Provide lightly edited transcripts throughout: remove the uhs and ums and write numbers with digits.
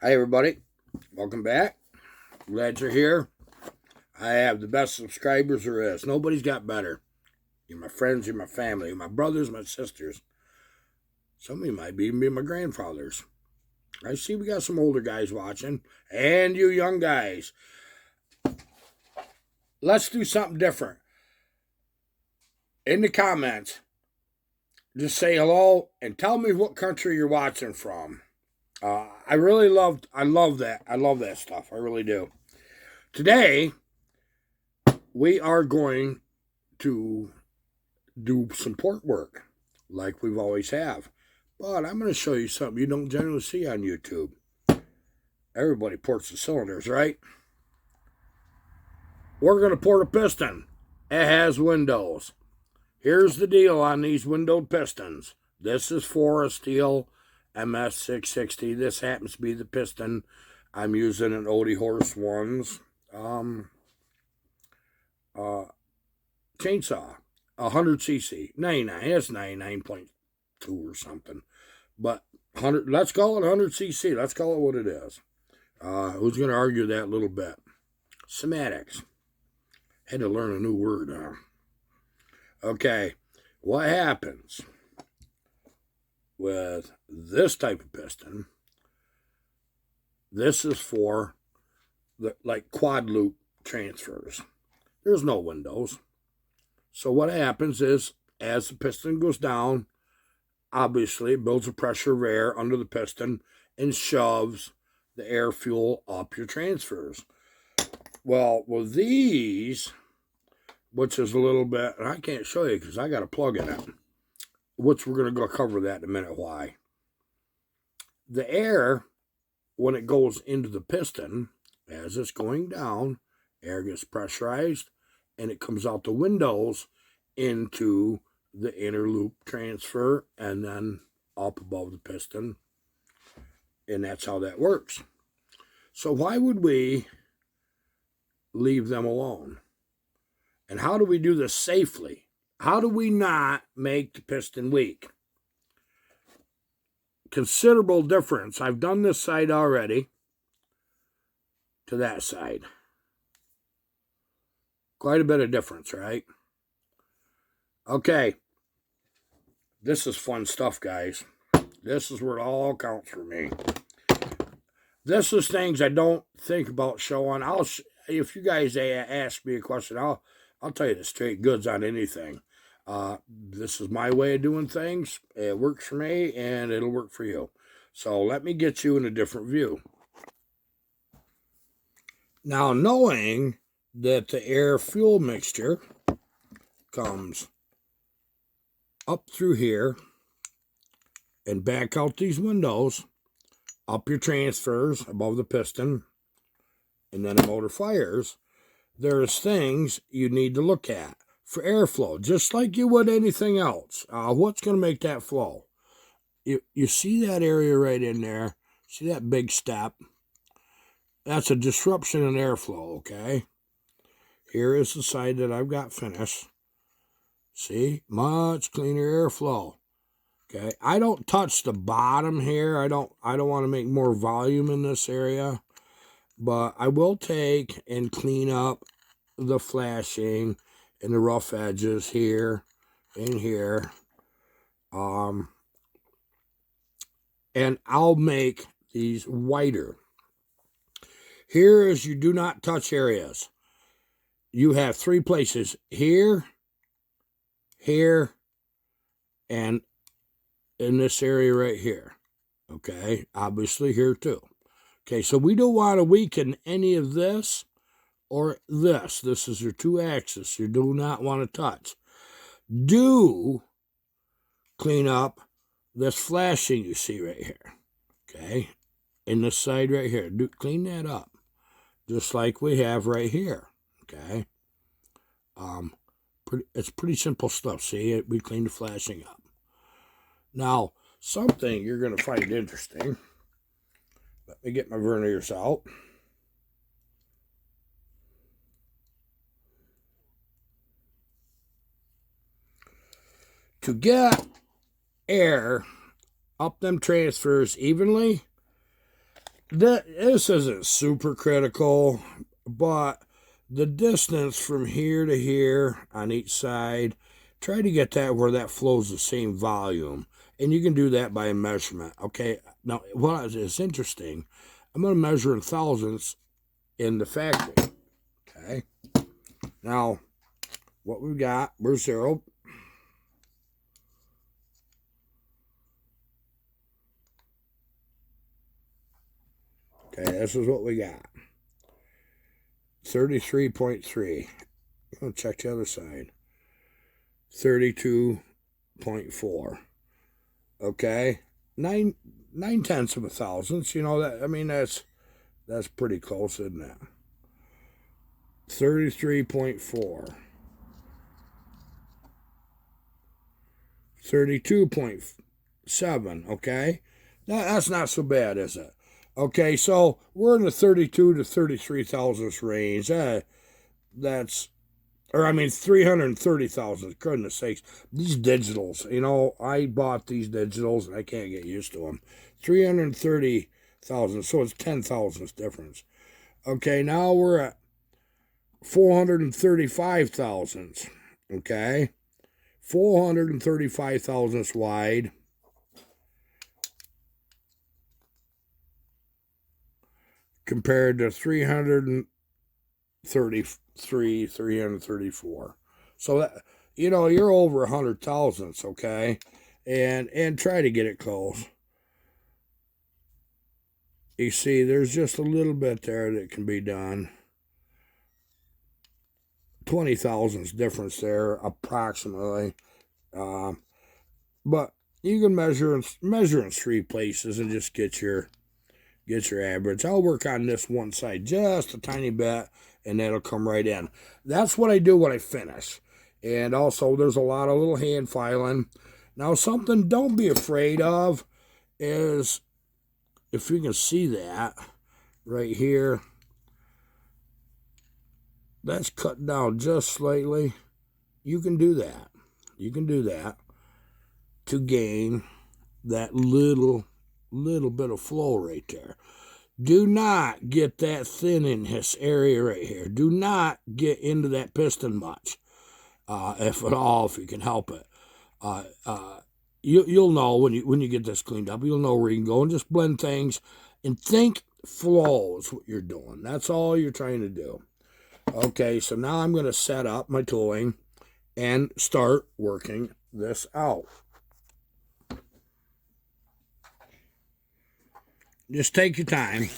Hi, everybody. Welcome back. Glad you're here. I have the best subscribers there is. Nobody's got better. You're my friends, you're my family, you're my brothers, my sisters. Some of you might even be my grandfathers. I see we got some older guys watching, and you young guys. Let's do something different. In the comments, just say hello and tell me what country you're watching from. I love that. I love that stuff. I really do. Today, we are going to do some port work like we've always have. But I'm going to show you something you don't generally see on YouTube. Everybody ports the cylinders, right? We're going to port a piston. It has windows. Here's the deal on these windowed pistons. This is for a steel MS660. This happens to be the piston I'm using an Odie Horse Ones chainsaw. 100cc, 99. It's 99.2 or something. But 100, let's call it 100cc. Let's call it what it is. Who's going to argue that a little bit? Semantics. Had to learn a new word, huh? Okay, what happens with this type of piston? This is for the like quad loop transfers. There's no windows. So what happens is, as the piston goes down, obviously it builds a pressure of air under the piston and shoves the air fuel up your transfers. Well, with these, which is a little bit, and I can't show you because I got a plug in it, which we're going to go cover that in a minute why. The air, when it goes into the piston, as it's going down, air gets pressurized and it comes out the windows into the inner loop transfer and then up above the piston. And that's how that works. So why would we leave them alone? And how do we do this safely? How do we not make the piston weak? Considerable difference. I've done this side already to that side. Quite a bit of difference, right? Okay. This is fun stuff, guys. This is where it all counts for me. This is things I don't think about showing. If you guys ask me a question, I'll tell you the straight goods on anything. This is my way of doing things. It works for me, and it'll work for you. So let me get you in a different view. Now, knowing that the air-fuel mixture comes up through here and back out these windows, up your transfers above the piston, and then the motor fires, there's things you need to look at for airflow, just like you would anything else. What's going to make that flow? You see that area right in there? See that big step? That's a disruption in airflow, okay? Here is the side that I've got finished. See? Much cleaner airflow. Okay, I don't touch the bottom here. I don't want to make more volume in this area, but I will take and clean up the flashing and the rough edges here and here. And I'll make these whiter. Here is your do not touch areas. You have 3 places here, here, and in this area right here. Okay, obviously here too. Okay, so we don't want to weaken any of this or this. This is your 2 axis you do not want to touch. Do clean up this flashing you see right here. Okay, in this side right here. Do clean that up. Just like we have right here. Okay. It's pretty simple stuff. See, we clean the flashing up. Now, something you're going to find interesting. Let me get my verniers out. To get air up them transfers evenly, this isn't super critical, but the distance from here to here on each side, try to get that where that flows the same volume. And you can do that by a measurement. Okay. Now, what is interesting, I'm going to measure in thousandths in the factory. Okay. Now, what we've got, we're 0. Okay, this is what we got. 33.3. I'm going to check the other side. 32.4. Okay. 9/10 of a thousandth. You know that, I mean, that's pretty close, isn't it? 33.4. 32.7. Okay. Now, that's not so bad, is it? Okay, so we're in the 32 to 33 thousandths range. That's, or I mean, 330 thousandths. Goodness sakes, these digitals. You know, I bought these digitals and I can't get used to them. 330 thousandths, so it's 10 thousandths difference. Okay, now we're at 435 thousandths. Okay, 435 thousandths wide. Compared to 333, 334. So that, you know, you're over 100 thousandths, okay? And try to get it close. You see, there's just a little bit there that can be done. 20 thousandths difference there, approximately. But you can measure in 3 places and just get your average. I'll work on this one side just a tiny bit, and that'll come right in. That's what I do when I finish. And also, there's a lot of little hand filing. Now, something don't be afraid of is, if you can see that right here, that's cut down just slightly. You can do that. You can do that to gain that little bit of flow right there. Do not get that thin in this area right here. Do not get into that piston much, if at all, if you can help it. You'll know when you get this cleaned up. You'll know where you can go and just blend things and think flow is what you're doing. That's all you're trying to do. Okay, so now I'm going to set up my tooling and start working this out. Just take your time.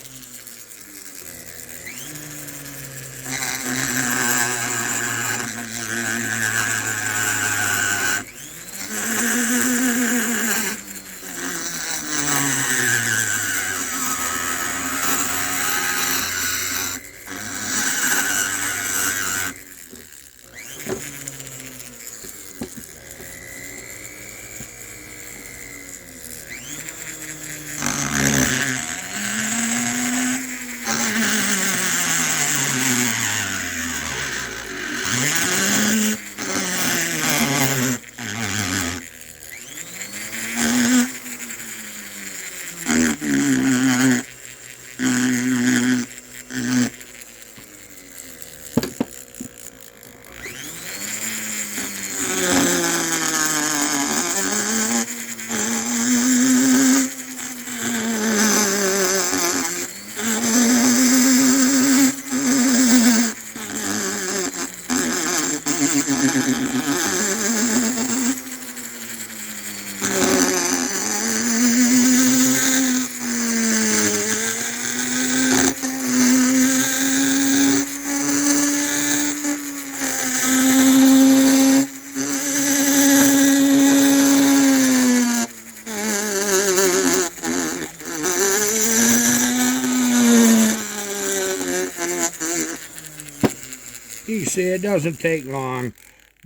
You see, it doesn't take long.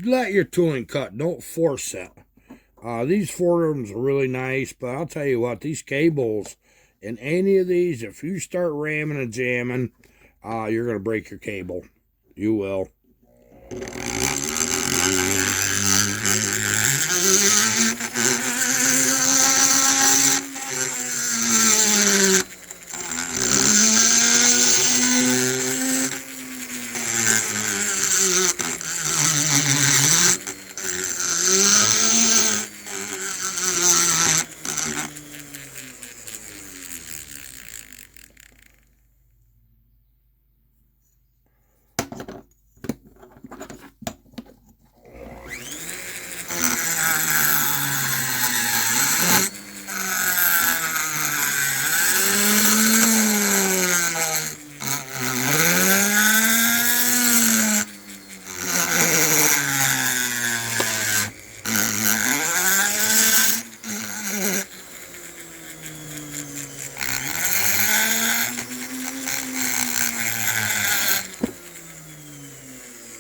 Let your tooling cut. Don't force it. These forums are really nice, but I'll tell you what, these cables in any of these, if you start ramming and jamming, you're going to break your cable. You will.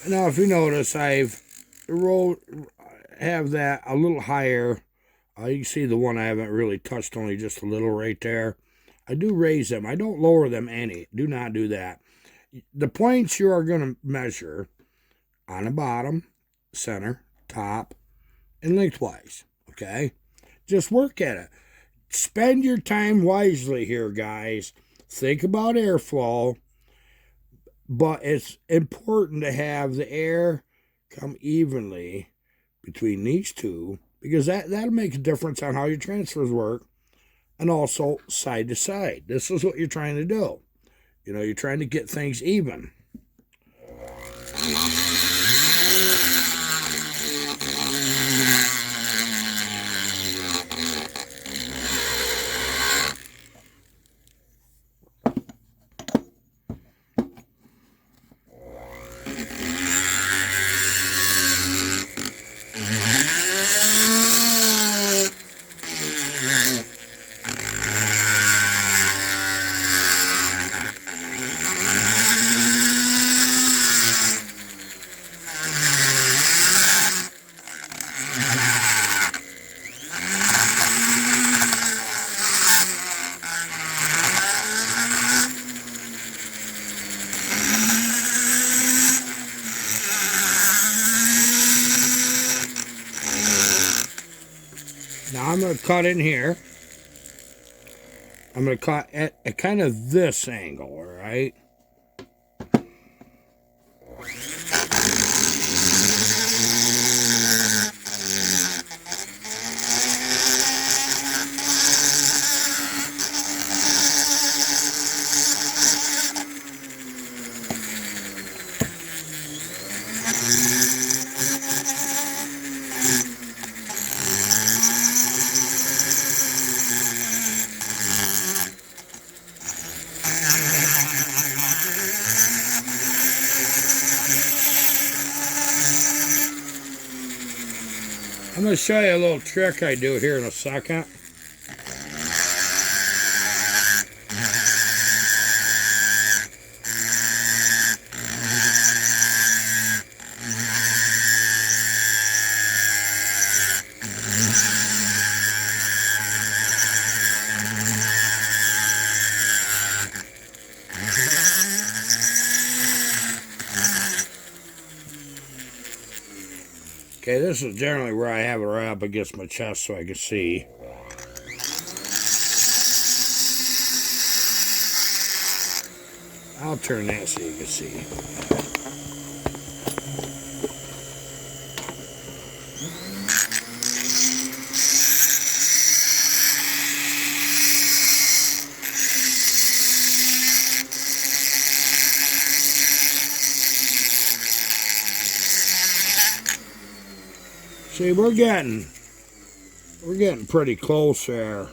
Now, if you notice, I've have that a little higher. You can see the one I haven't really touched, only just a little right there. I do raise them. I don't lower them any. Do not do that. The points you are going to measure on the bottom, center, top, and lengthwise. Okay? Just work at it. Spend your time wisely here, guys. Think about airflow, but it's important to have the air come evenly between these two, because that'll make a difference on how your transfers work, and also side to side. This is what you're trying to do. You know, you're trying to get things even. Now I'm going to cut in here. I'm going to cut at kind of this angle, all right? I'm going to show you a little trick I do here in a second. Okay, this is generally where I have it right up against my chest so I can see. I'll turn that so you can see. See, we're getting pretty close there.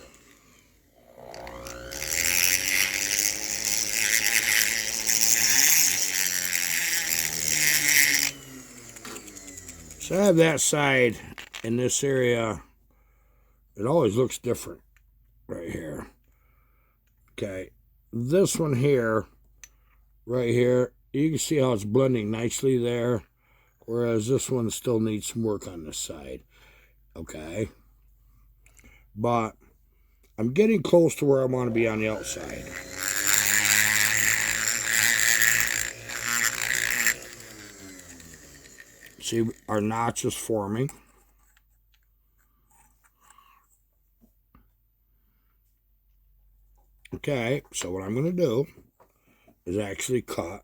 So I have that side in this area. It always looks different right here. Okay, this one here, right here, you can see how it's blending nicely there. Whereas this one still needs some work on this side. Okay. But I'm getting close to where I want to be on the outside. See, our notch is forming. Okay, so what I'm going to do is actually cut.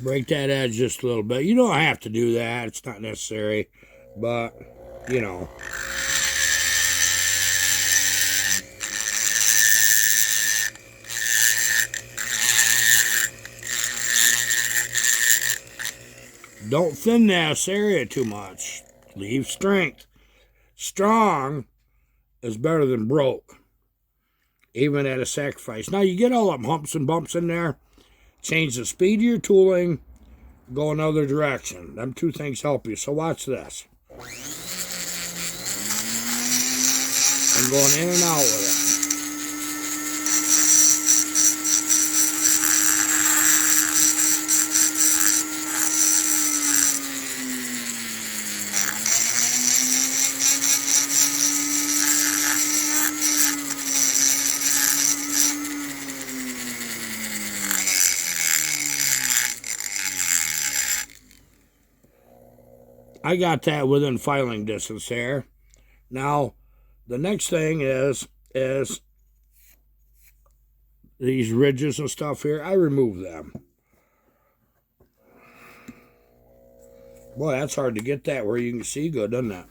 Break that edge just a little bit. You don't have to do that. It's not necessary. But, you know. Don't thin this area too much. Leave strength. Strong is better than broke, even at a sacrifice. Now you get all them humps and bumps in there. Change the speed of your tooling. Go another direction. Them two things help you. So watch this. I'm going in and out with it. I got that within filing distance there. Now, the next thing is these ridges and stuff here. I remove them. Boy, that's hard to get that where you can see good, doesn't it?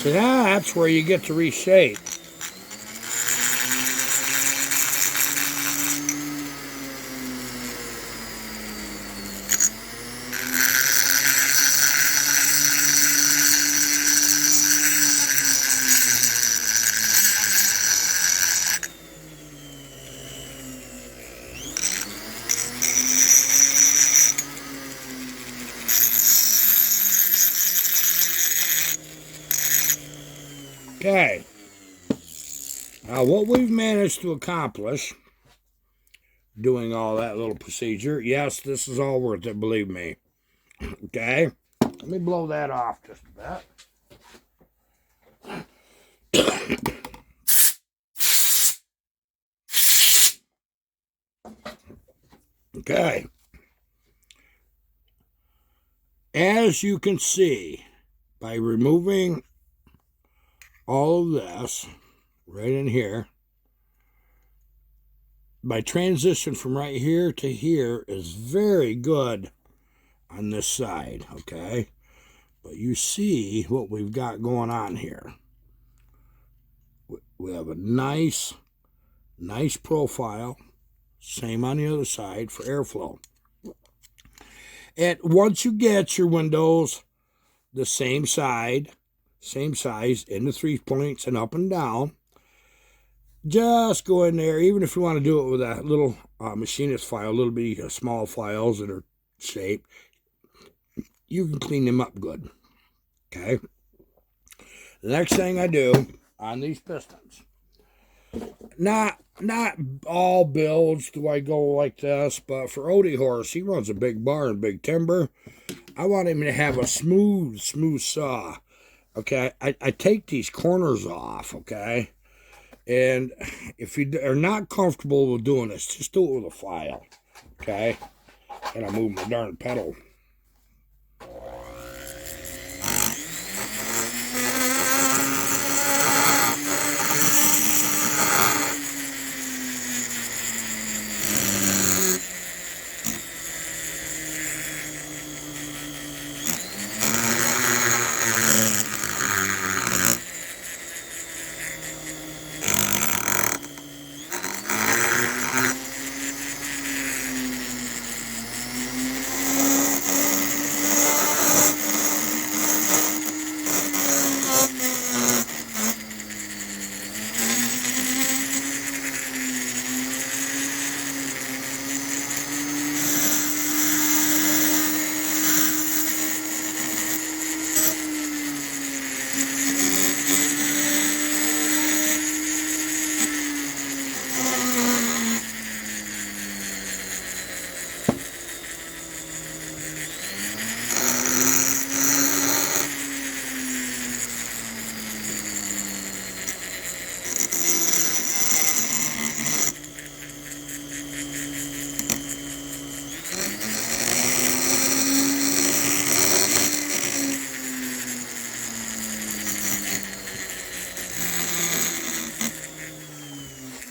So that's where you get to reshape. Okay. Now, what we've managed to accomplish doing all that little procedure, yes, this is all worth it, believe me. Okay? Let me blow that off just a bit. Okay. As you can see, by removing all of this right in here, my transition from right here to here is very good on this side, okay? But you see what we've got going on here. We have a nice profile. Same on the other side for airflow. And once you get your windows the same size in the 3 points and up and down, just go in there, even if you want to do it with a little machinist file, a little bit small files that are shaped, you can clean them up good. Okay? The next thing I do on these pistons, not all builds do I go like this, but for Odie Horse, he runs a big bar and big timber. I want him to have a smooth saw. Okay, I take these corners off, okay? And if you are not comfortable with doing this, just do it with a file, okay? And I move my darn pedal.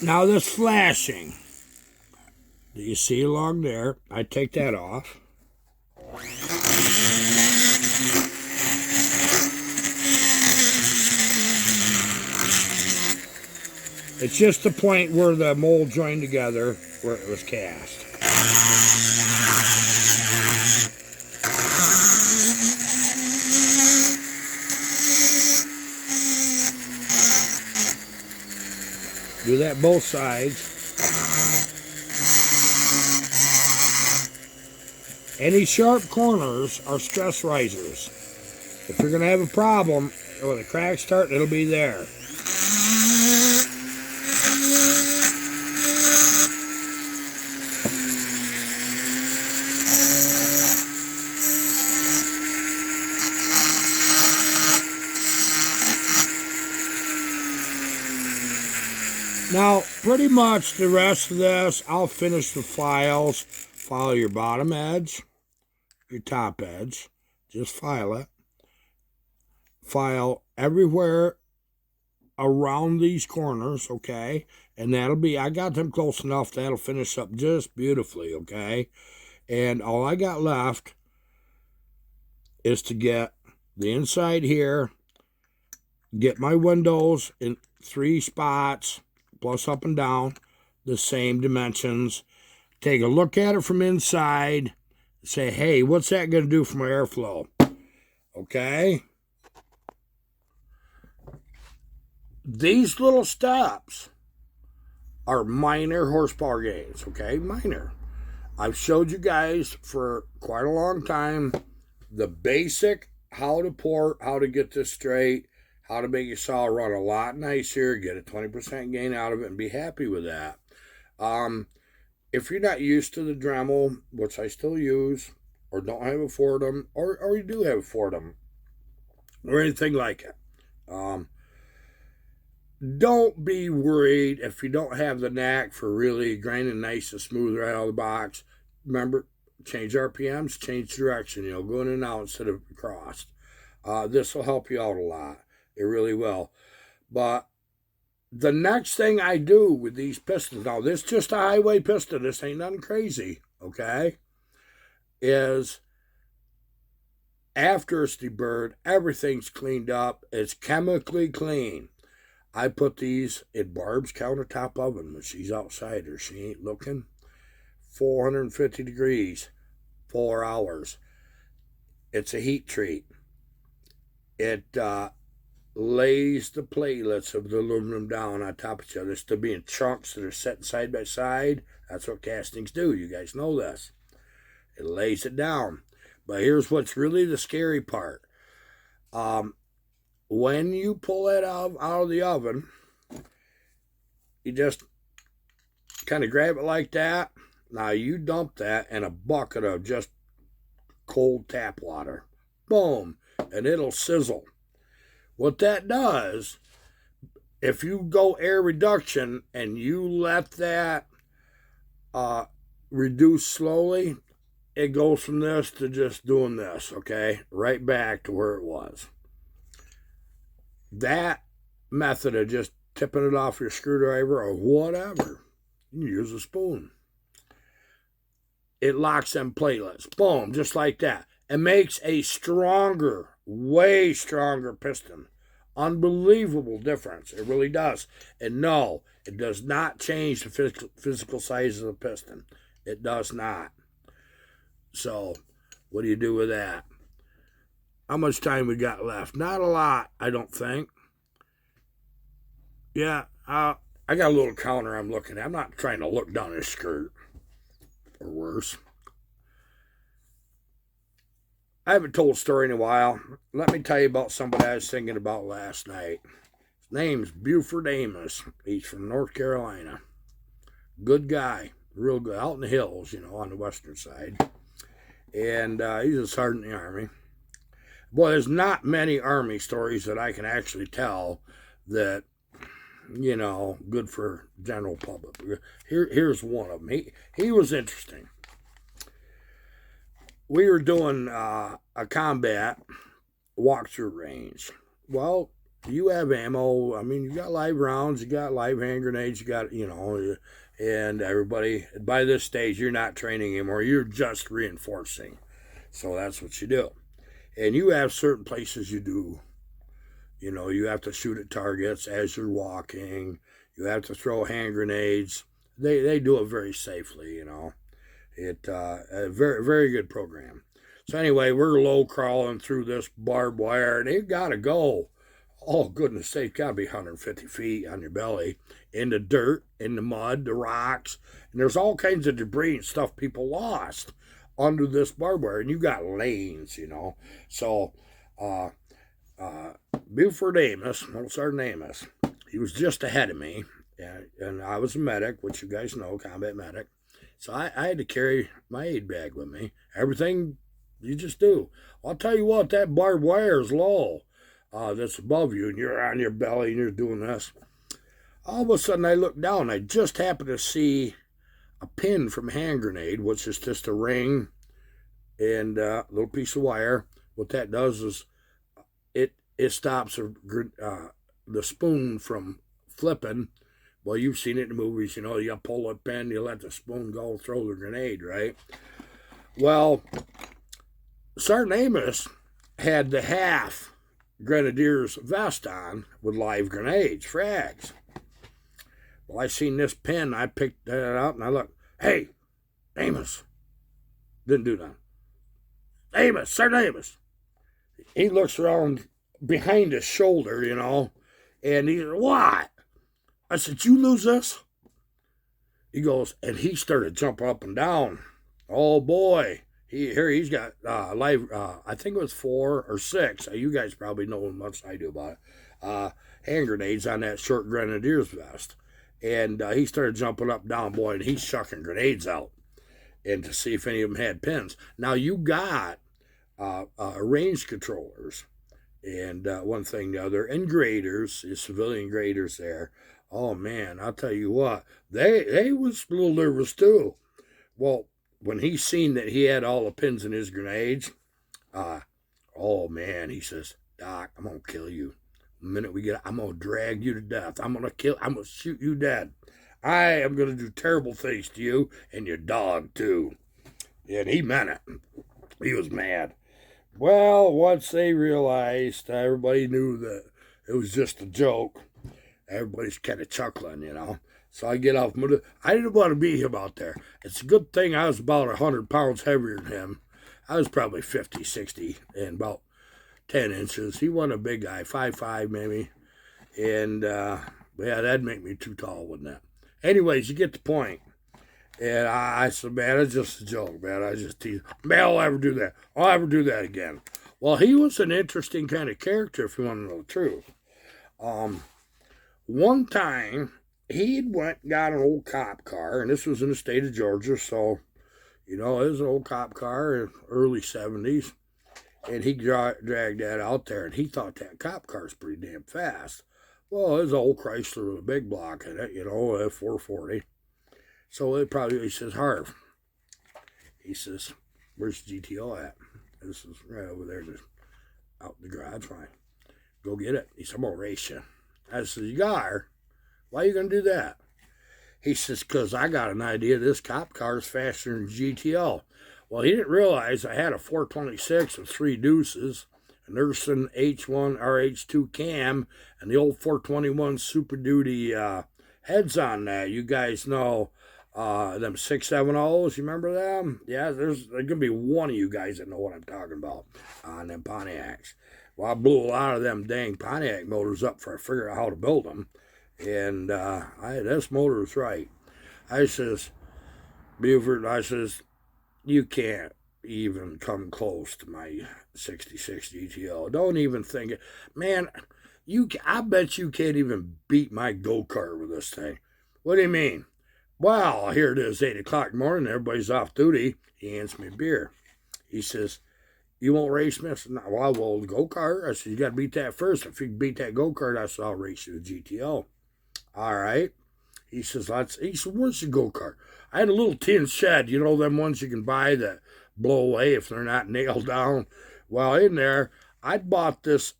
Now this flashing that you see along there, I take that off. It's just the point where the mold joined together where it was cast. Do that both sides. Any sharp corners are stress risers. If you're going to have a problem, when the cracks start, it'll be there. Now, pretty much the rest of this, I'll finish the files. File your bottom edge, your top edge. Just file it. File everywhere around these corners, okay? And that'll be, I got them close enough, that'll finish up just beautifully, okay? And all I got left is to get the inside here, get my windows in 3 spots, plus up and down, the same dimensions. Take a look at it from inside. Say, hey, what's that going to do for my airflow? Okay? These little steps are minor horsepower gains, okay? Minor. I've showed you guys for quite a long time the basic how to port, how to get this straight, how to make your saw run a lot nicer, get a 20% gain out of it, and be happy with that. If you're not used to the Dremel, which I still use, or don't have a Fordham, or you do have a Fordham, or anything like it, don't be worried if you don't have the knack for really grinding nice and smooth right out of the box. Remember, change RPMs, change direction, go in and out instead of across. This will help you out a lot. It really will. But the next thing I do with these pistons, now this is just a highway piston, this ain't nothing crazy, okay, is after it's deburred, everything's cleaned up, it's chemically clean. I put these in Barb's countertop oven when she's outside or she ain't looking. 450 degrees, 4 hours. It's a heat treat. It lays the platelets of the aluminum down on top of each other. It's to be in chunks that are set side by side. That's what castings do. You guys know this. It lays it down. But here's what's really the scary part. When you pull it out of the oven, you just kind of grab it like that. Now you dump that in a bucket of just cold tap water. Boom. And it'll sizzle. What that does, if you go air reduction and you let that reduce slowly, it goes from this to just doing this, okay? Right back to where it was. That method of just tipping it off your screwdriver or whatever, you can use a spoon. It locks them platelets. Boom, just like that. It makes a stronger, way stronger piston. Unbelievable difference. It really does. And no, it does not change the physical size of the piston. It does not. So, what do you do with that? How much time we got left? Not a lot, I don't think. Yeah, I got a little counter I'm looking at. I'm not trying to look down his skirt. Or worse. I haven't told a story in a while. Let me tell you about somebody I was thinking about last night. His name's Buford Amos. He's from North Carolina. Good guy. Real good. Out in the hills, on the western side. And he's a sergeant in the Army. Boy, there's not many Army stories that I can actually tell that, good for general public. Here's one of them. He was interesting. We were doing a combat walkthrough range. Well, you have ammo. I mean, you got live rounds, you got live hand grenades, you got, and everybody, by this stage, you're not training anymore. You're just reinforcing. So that's what you do. And you have certain places you do. You have to shoot at targets as you're walking. You have to throw hand grenades. They do it very safely, It a very, very good program. So anyway, we're low crawling through this barbed wire, and it got to go. Oh, goodness sake, got to be 150 feet on your belly in the dirt, in the mud, the rocks. And there's all kinds of debris and stuff people lost under this barbed wire. And you got lanes, So, Buford Amos, Old Sergeant Amos, he was just ahead of me. And I was a medic, which you guys know, combat medic. So I had to carry my aid bag with me. Everything you just do. I'll tell you what, that barbed wire is low. That's above you, and you're on your belly, and you're doing this. All of a sudden, I look down. I just happened to see a pin from a hand grenade, which is just a ring and a little piece of wire. What that does is it stops the spoon from flipping. Well, you've seen it in the movies, you pull a pin, you let the spoon go, throw the grenade, right? Well, Sergeant Amos had the half grenadier's vest on with live grenades, frags. Well, I seen this pin, I picked that out, and I looked, hey, Amos. Didn't do that. Amos, Sergeant Amos. He looks around behind his shoulder, and he said, what? I said, you lose this? He goes, and he started jumping up and down. Oh, boy. He's got live, I think it was 4 or 6. You guys probably know as much as I do about it. Hand grenades on that short grenadier's vest. And he started jumping up and down, boy, and he's chucking grenades out and to see if any of them had pins. Now, you got range controllers and one thing the other, and graders, civilian graders there. Oh, man, I'll tell you what, they was a little nervous, too. Well, when he seen that he had all the pins in his grenades, oh, man, he says, Doc, I'm going to kill you. The minute we get, I'm going to drag you to death. I'm going to shoot you dead. I am going to do terrible things to you and your dog, too. And he meant it. He was mad. Well, once they realized, everybody knew that it was just a joke. Everybody's kind of chuckling, So I get off. I didn't want to be him out there. It's a good thing I was about 100 pounds heavier than him. I was probably 50, 60, and about 10 inches. He wasn't a big guy, 5'5", maybe. And, yeah, that'd make me too tall, wouldn't it? Anyways, you get the point. And I said, man, it's just a joke, man. I just teased. Man, I'll ever do that. I'll ever do that again. Well, he was an interesting kind of character, if you want to know the truth. One time, he'd went and got an old cop car, and this was in the state of Georgia, so, it was an old cop car in early 70s, and he dragged that out there, and he thought that cop car's pretty damn fast. Well, it was an old Chrysler with a big block in it, a 440. So he says, Harv, he says, where's GTO at? This is right over there, just out in the garage, fine. Go get it. He said, I'm going to race you. I said, you got her? Why are you going to do that? He says, because I got an idea this cop car is faster than GTO. Well, he didn't realize I had a 426 with 3 deuces, an Urson H1 RH2 cam, and the old 421 Super Duty heads on that. You guys know them 670s, you remember them? Yeah, there's going to be one of you guys that know what I'm talking about on them Pontiacs. Well, I blew a lot of them dang Pontiac motors up for I figure out how to build them. And this motor is right. I says, Buford, you can't even come close to my 66 GTO. Don't even think it. Man, I bet you can't even beat my go-kart with this thing. What do you mean? Well, here it is, 8 o'clock in the morning, everybody's off duty. He hands me a beer. He says, you won't race me? I said, no, well, the go-kart. I said, you got to beat that first. If you can beat that go-kart, I said, I'll race you the GTO. All right. He says, where's the go-kart? I had a little tin shed, them ones you can buy that blow away if they're not nailed down. Well, in there, I'd bought this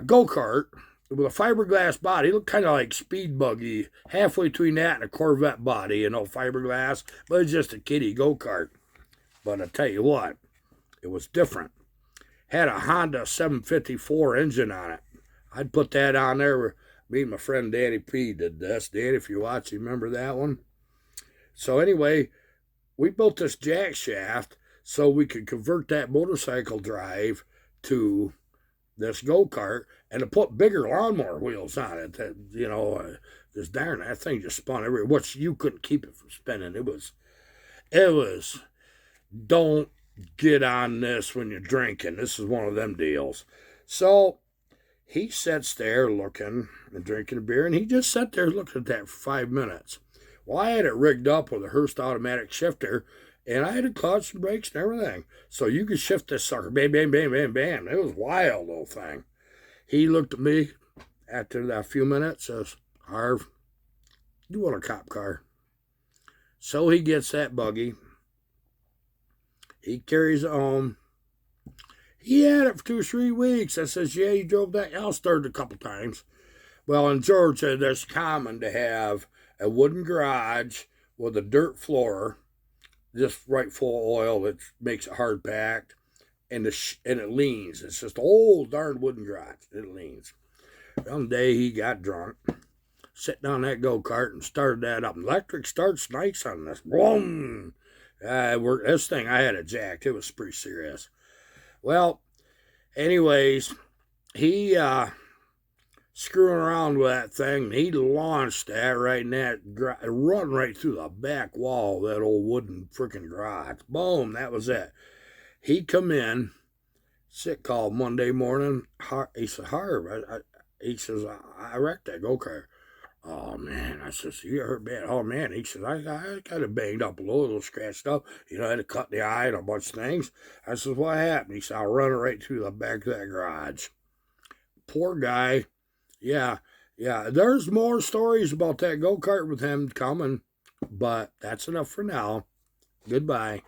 go-kart with a fiberglass body. It looked kind of like speed buggy, halfway between that and a Corvette body, fiberglass, but it's just a kiddie go-kart. But I tell you what, it was different. Had a Honda 754 engine on it. I'd put that on there. Me and my friend Danny P did this. Danny, if you watch, you remember that one? So anyway, we built this jack shaft so we could convert that motorcycle drive to this go-kart and to put bigger lawnmower wheels on it. That, this darn, that thing just spun everywhere, which you couldn't keep it from spinning. It was, don't get on this when you're drinking. This is one of them deals. So he sits there looking and drinking a beer, and he just sat there looking at that for 5 minutes. Well, I had it rigged up with a Hurst automatic shifter, and I had a clutch and brakes and everything. So you could shift this sucker. Bam, bam, bam, bam, bam. It was a wild little thing. He looked at me after a few minutes, says, Harv, you want a cop car? So he gets that buggy. He carries it home. He had it for 2 or 3 weeks. I says, yeah, you drove that. I'll start it a couple times. Well, in Georgia, it's common to have a wooden garage with a dirt floor, just right full of oil that makes it hard packed, and it leans. It's just an old darn wooden garage. It leans. One day he got drunk, sitting on that go-kart and started that up. Electric starts nice on this. Boom! This thing, I had it jacked. It was pretty serious. Well, anyways, he screwing around with that thing, and he launched that right in that, run right through the back wall of that old wooden freaking garage. Boom, that was it. He come in, sick call Monday morning. He said, Harv, he says, I wrecked that go-kart. Oh, man. I says, you hurt bad. Oh, man. He says, I kind of banged up a little scratched up. I had to cut the eye and a bunch of things. I says, what happened? He said, I'll run it right through the back of that garage. Poor guy. Yeah. There's more stories about that go-kart with him coming, but that's enough for now. Goodbye.